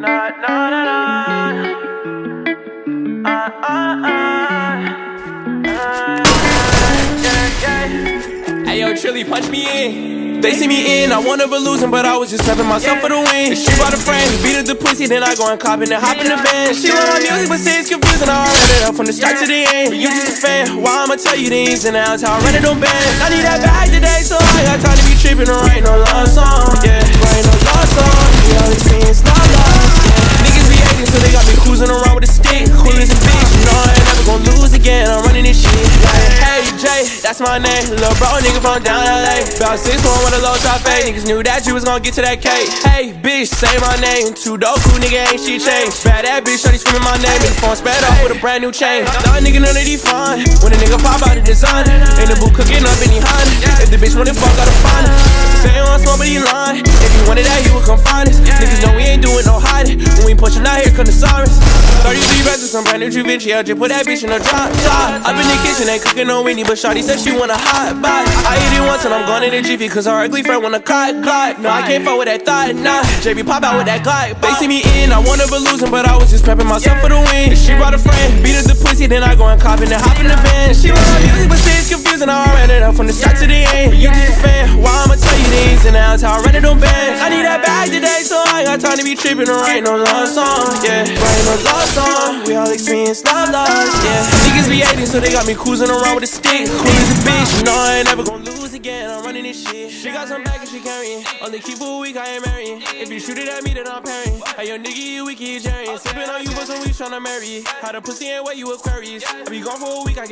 Na, na, na, na. Hey yo, Trilly, punch me in. They see me in, I won over losing, but I was just prepping myself for the win. She brought a friend, beat up the pussy, then I go and cop it and hop in the van. She love my music, but say it's confusing. I ran it up from the start to the end. You just a fan, why I'ma tell you the ins and outs, how I run it on bands. I need that bag today, so I got time to be tripping and writing no love song. Yeah, writing no love song. We always seeing love lost. Yeah, niggas be hating, so they got me cruising around with a stick. Cool as a bitch, you know I ain't never gon' lose again. I'm running this shit. Like, hey Jay, that's my name. Lil' bro, nigga from down LA. About 6'1" with a low top fade. Niggas knew that you was gon' get to that cake. Hey bitch, say my name. Too dope, cool nigga, ain't shit changed. Bad that bitch, shorty screaming my name. And the phone sped off with a brand new chain. Nah, nigga, none of these fine. When a nigga pop out the designer, in the boot cooking up in the Honda. If the bitch wanna fuck, gotta find her. Say you want smoke, but he lying. If he wanted that, he would come find us. Niggas know we ain't doing no hiding. When we pushing out here, come the sirens. 33 reps with some brand new Givenchy. I just put that bitch in a drop top. Up in the kitchen, ain't cooking no weenie, but shawty said she want a hot bite. I hit it once and I'm going in the jiffy, cause her ugly friend wanna cut. No, I can't fuck with that thought, nah. JB pop out with that glide. They see me in, I won over losing, but I was just prepping myself for the win. She brought a friend, beat up the pussy, then I go and cop it and hop in the van. She love my music, but say it's confusing. I ran it up from the start to the end. You just a fan, why I'ma tell you the ins and outs, how I run it on bands. I need that bag today, so I ain't got time to be tripping and writing no love song. Yeah, writing no love song. We all experience love lost. Yeah, niggas be hating, so they got me cruising around with a stick. Cool as a bitch, you know I ain't never gon' lose again. I'm running this shit. She got some baggage she carrying. Only keep for a week, I ain't marrying. If you shoot it at me, then I'm parrying. Hey, yo, nigga, you weak, you jarring. Sippin' on you for some weeks, tryna marry you. How the pussy ain't wet, you Aquarius. I be gone for a week, I